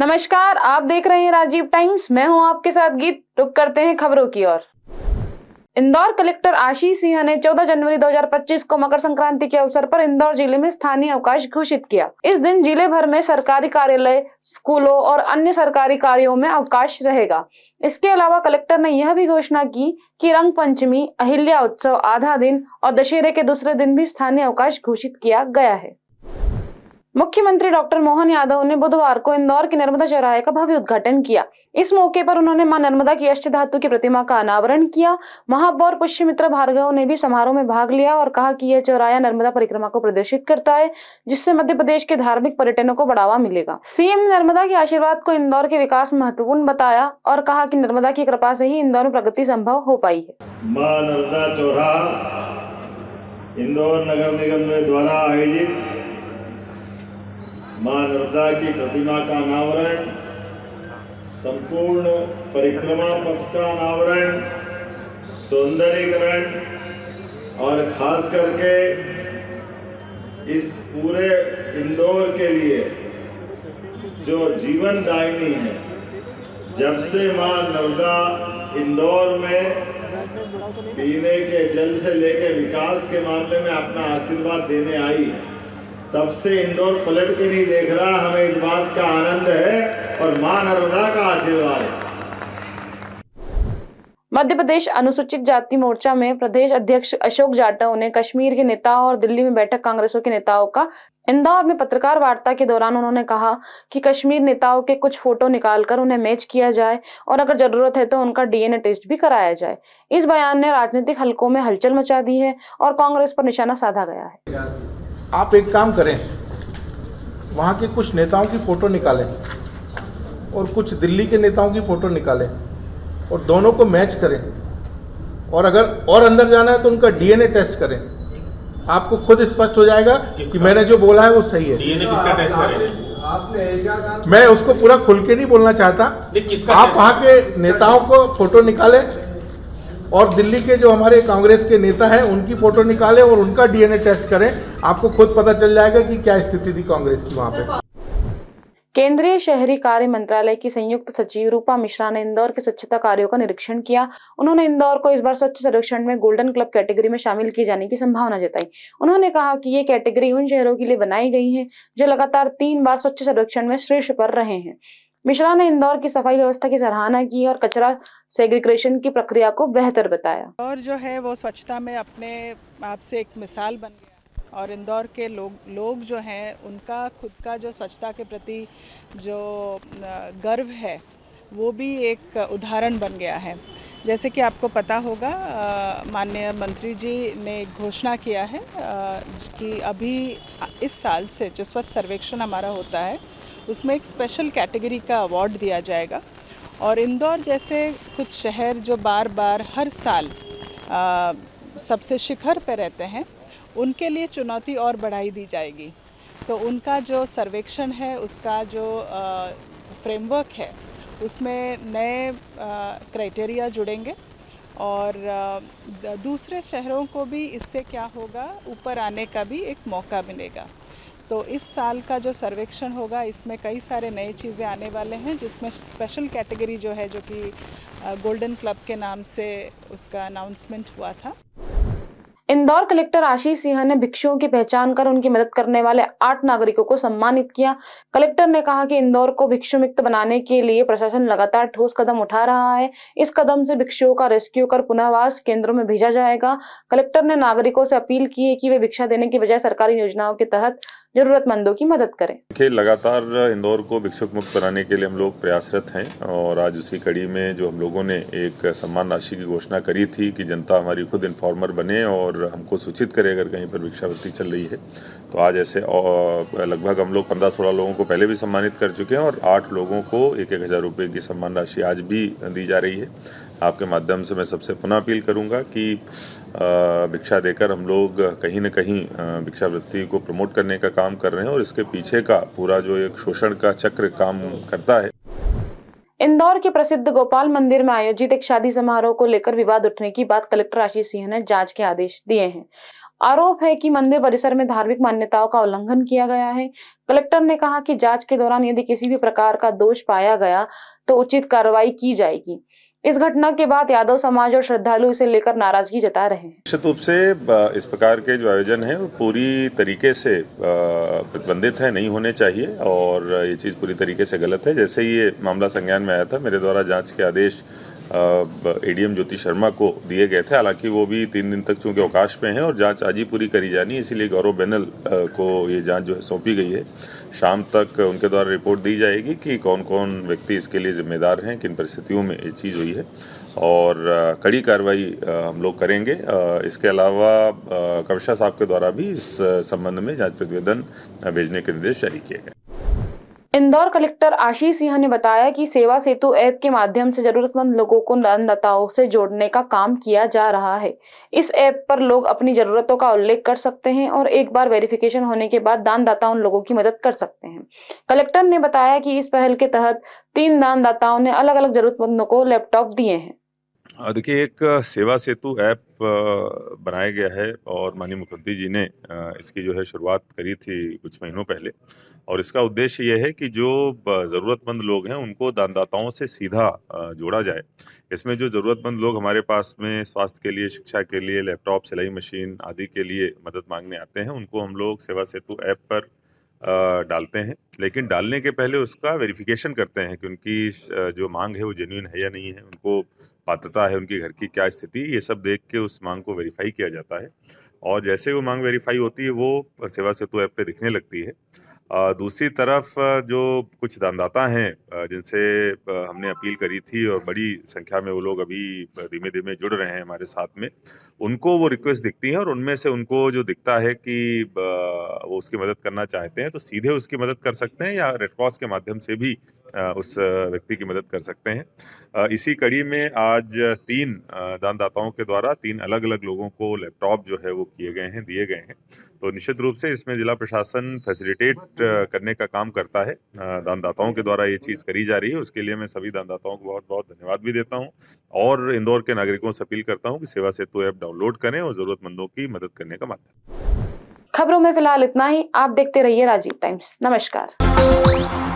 नमस्कार, आप देख रहे हैं राजीव टाइम्स। मैं हूं आपके साथ गीत। रुक करते हैं खबरों की ओर। इंदौर कलेक्टर आशीष सिंह ने 14 जनवरी 2025 को मकर संक्रांति के अवसर पर इंदौर जिले में स्थानीय अवकाश घोषित किया। इस दिन जिले भर में सरकारी कार्यालय, स्कूलों और अन्य सरकारी कार्यों में अवकाश रहेगा। इसके अलावा कलेक्टर ने यह भी घोषणा की कि रंग पंचमी, अहिल्या उत्सव आधा दिन और दशहरे के दूसरे दिन भी स्थानीय अवकाश घोषित किया गया है। मुख्यमंत्री डॉक्टर मोहन यादव ने बुधवार को इंदौर के नर्मदा चौराहे का भव्य उद्घाटन किया। इस मौके पर उन्होंने मां नर्मदा की अष्टधातु की प्रतिमा का अनावरण किया। महापौर पुष्यमित्रा भार्गव ने भी समारोह में भाग लिया और कहा कि यह चौराहा नर्मदा परिक्रमा को प्रदर्शित करता है, जिससे मध्य प्रदेश के धार्मिक पर्यटनों को बढ़ावा मिलेगा। सीएम ने नर्मदा के आशीर्वाद को इंदौर के विकास में महत्वपूर्ण बताया और कहा कि नर्मदा की कृपा से ही इंदौर में प्रगति संभव हो पाई है। मां नर्मदा चौराहा इंदौर नगर निगम द्वारा आयोजित मां नर्मदा की प्रतिमा का अनावरण, संपूर्ण परिक्रमा पथ का अनावरण, सौंदर्यीकरण और खास करके इस पूरे इंदौर के लिए जो जीवनदायिनी है, जब से मां नर्मदा इंदौर में पीने के जल से लेकर विकास के मामले में अपना आशीर्वाद देने आई, तब से इंदौर पलट के नहीं देख रहा। हमें इस बात का आनंद है और मां नर्मदा का आशीर्वाद है। मध्य प्रदेश अनुसूचित जाति मोर्चा में प्रदेश अध्यक्ष अशोक जाटव ने कश्मीर के नेताओं और दिल्ली में बैठक कांग्रेसों के नेताओं का इंदौर में पत्रकार वार्ता के दौरान उन्होंने कहा कि कश्मीर नेताओं के कुछ फोटो निकालकर उन्हें मैच किया जाए और अगर जरूरत है तो उनका डीएनए टेस्ट भी कराया जाए। इस बयान ने राजनीतिक हलकों में हलचल मचा दी है और कांग्रेस पर निशाना साधा गया है। आप एक काम करें, वहाँ के कुछ नेताओं की फ़ोटो निकालें और कुछ दिल्ली के नेताओं की फ़ोटो निकालें और दोनों को मैच करें, और अगर और अंदर जाना है तो उनका डीएनए टेस्ट करें। आपको खुद स्पष्ट हो जाएगा कि मैंने जो बोला है वो सही है। डीएनए किसका टेस्ट करें? मैं उसको पूरा खुल के नहीं बोलना चाहता। आप वहाँ के नेताओं को फ़ोटो निकालें और दिल्ली के जो हमारे कांग्रेस के नेता हैं उनकी फ़ोटो निकालें और उनका डीएनए टेस्ट करें। आपको खुद पता चल जाएगा कि क्या स्थिति थी कांग्रेस की वहाँ पे। केंद्रीय शहरी कार्य मंत्रालय की संयुक्त सचिव रूपा मिश्रा ने इंदौर के स्वच्छता कार्यों का निरीक्षण किया। उन्होंने इंदौर को इस बार स्वच्छ सर्वेक्षण में गोल्डन क्लब कैटेगरी में शामिल किए जाने की संभावना जताई। उन्होंने कहा कि ये कैटेगरी उन शहरों के लिए बनाई गई है जो लगातार 3 बार स्वच्छ सर्वेक्षण में शीर्ष पर रहे हैं। मिश्रा ने इंदौर की सफाई व्यवस्था की सराहना की और कचरा सेग्रीगेशन की प्रक्रिया को बेहतर बताया। और जो है वो स्वच्छता में अपने आप से एक मिसाल बन गया और इंदौर के लोग जो हैं उनका खुद का जो स्वच्छता के प्रति जो गर्व है वो भी एक उदाहरण बन गया है। जैसे कि आपको पता होगा, माननीय मंत्री जी ने घोषणा किया है कि अभी इस साल से जो स्वच्छ सर्वेक्षण हमारा होता है उसमें एक स्पेशल कैटेगरी का अवार्ड दिया जाएगा और इंदौर जैसे कुछ शहर जो बार बार हर साल सबसे शिखर पर रहते हैं उनके लिए चुनौती और बढ़ाई दी जाएगी। तो उनका जो सर्वेक्षण है, उसका जो फ्रेमवर्क है, उसमें नए क्राइटेरिया जुड़ेंगे और दूसरे शहरों को भी इससे क्या होगा, ऊपर आने का भी एक मौका मिलेगा। तो इस साल का जो सर्वेक्षण होगा इसमें कई सारे नए चीज़ें आने वाले हैं, जिसमें स्पेशल कैटेगरी जो है, जो कि गोल्डन क्लब के नाम से उसका अनाउंसमेंट हुआ था। इंदौर कलेक्टर आशीष सिंह ने भिक्षुओं की पहचान कर उनकी मदद करने वाले 8 नागरिकों को सम्मानित किया। कलेक्टर ने कहा कि इंदौर को भिक्षु मुक्त बनाने के लिए प्रशासन लगातार ठोस कदम उठा रहा है। इस कदम से भिक्षुओं का रेस्क्यू कर पुनर्वास केंद्रों में भेजा जाएगा। कलेक्टर ने नागरिकों से अपील की है कि वे भिक्षा देने की बजाय सरकारी योजनाओं के तहत जरूरतमंदों की मदद करें। देखिए, लगातार इंदौर को भिक्षुक मुक्त बनाने के लिए हम लोग प्रयासरत हैं और आज उसी कड़ी में जो हम लोगों ने एक सम्मान राशि की घोषणा करी थी कि जनता हमारी खुद इन्फॉर्मर बने और हमको सूचित करे अगर कहीं पर भिक्षावृत्ति चल रही है। तो आज ऐसे लगभग हम लोग 15-16 लोगों को पहले भी सम्मानित कर चुके हैं और 8 लोगों को 1-1 हज़ार रुपये की सम्मान राशि आज भी दी जा रही है। आपके माध्यम से मैं सबसे पुनः अपील करूंगा कि भिक्षा देकर हम लोग कहीं न कहीं भिक्षावृत्ति को प्रमोट करने का काम कर रहे हैं और इसके पीछे का पूरा जो एक शोषण का चक्र काम करता है। इंदौर के प्रसिद्ध गोपाल मंदिर में आयोजित एक शादी समारोह को लेकर विवाद उठने की बात कलेक्टर आशीष सिंह ने जांच के आदेश दिए हैं। आरोप है कि मंदिर परिसर में धार्मिक मान्यताओं का उल्लंघन किया गया है। कलेक्टर ने कहा कि जांच के दौरान यदि किसी भी प्रकार का दोष पाया गया तो उचित कार्रवाई की जाएगी। इस घटना के बाद यादव समाज और श्रद्धालु इसे लेकर नाराजगी जता रहे हैं। निश्चित रूप से इस प्रकार के जो आयोजन है वो पूरी तरीके से प्रतिबंधित है, नहीं होने चाहिए और ये चीज़ पूरी तरीके से गलत है। जैसे ही ये मामला संज्ञान में आया था, मेरे द्वारा जांच के आदेश एडीएम ज्योति शर्मा को दिए गए थे। हालांकि वो भी 3 दिन तक चूंकि अवकाश में है और जांच आज ही पूरी करी जानी, इसीलिए गौरव बेनल को ये जांच जो है सौंपी गई है। शाम तक उनके द्वारा रिपोर्ट दी जाएगी कि कौन कौन व्यक्ति इसके लिए जिम्मेदार हैं, किन परिस्थितियों में ये चीज़ हुई है और कड़ी कार्रवाई हम लोग करेंगे। इसके अलावा कमिश्नर साहब के द्वारा भी इस संबंध में जांच प्रतिवेदन भेजने के निर्देश जारी किए गए। इंदौर कलेक्टर आशीष सिंह ने बताया कि सेवा सेतु ऐप के माध्यम से जरूरतमंद लोगों को दानदाताओं से जोड़ने का काम किया जा रहा है। इस ऐप पर लोग अपनी जरूरतों का उल्लेख कर सकते हैं और एक बार वेरिफिकेशन होने के बाद दानदाता उन लोगों की मदद कर सकते हैं। कलेक्टर ने बताया कि इस पहल के तहत 3 दानदाताओं ने अलग अलग जरूरतमंदों को लैपटॉप दिए हैं। देखिए, एक सेवा सेतु ऐप बनाया गया है और माननीय मुख्यमंत्री जी ने इसकी जो है शुरुआत करी थी कुछ महीनों पहले और इसका उद्देश्य ये है कि जो ज़रूरतमंद लोग हैं उनको दानदाताओं से सीधा जोड़ा जाए। इसमें जो ज़रूरतमंद लोग हमारे पास में स्वास्थ्य के लिए, शिक्षा के लिए, लैपटॉप, सिलाई मशीन आदि के लिए मदद मांगने आते हैं, उनको हम लोग सेवा सेतु ऐप पर डालते हैं। लेकिन डालने के पहले उसका वेरिफिकेशन करते हैं कि उनकी जो मांग है वो जेन्युइन है या नहीं है, उनको पात्रता है, उनकी घर की क्या स्थिति, ये सब देख के उस मांग को वेरीफाई किया जाता है और जैसे वो मांग वेरीफाई होती है वो सेवा सेतु ऐप पे दिखने लगती है। दूसरी तरफ जो कुछ दानदाता हैं जिनसे हमने अपील करी थी और बड़ी संख्या में वो लोग अभी धीमे धीमे जुड़ रहे हैं हमारे साथ में, उनको वो रिक्वेस्ट दिखती है और उनमें से उनको जो दिखता है कि वो उसकी मदद करना चाहते हैं तो सीधे उसकी मदद कर सकते हैं या रेड क्रॉस के माध्यम से भी उस व्यक्ति की मदद कर सकते हैं। इसी कड़ी में आज 3 दानदाताओं के द्वारा 3 अलग अलग लोगों को लैपटॉप जो है वो किए गए हैं, दिए गए हैं। तो निश्चित रूप से इसमें जिला प्रशासन फैसिलिटेट करने का काम करता है। दानदाताओं के द्वारा ये चीज़ करी जा रही है, उसके लिए मैं सभी दानदाताओं को बहुत बहुत धन्यवाद भी देता हूँ और इंदौर के नागरिकों से अपील करता हूँ कि सेवा सेतु ऐप डाउनलोड करें और जरूरतमंदों की मदद करने का माध्यम। खबरों में फिलहाल इतना ही। आप देखते रहिए राजीव टाइम्स। नमस्कार।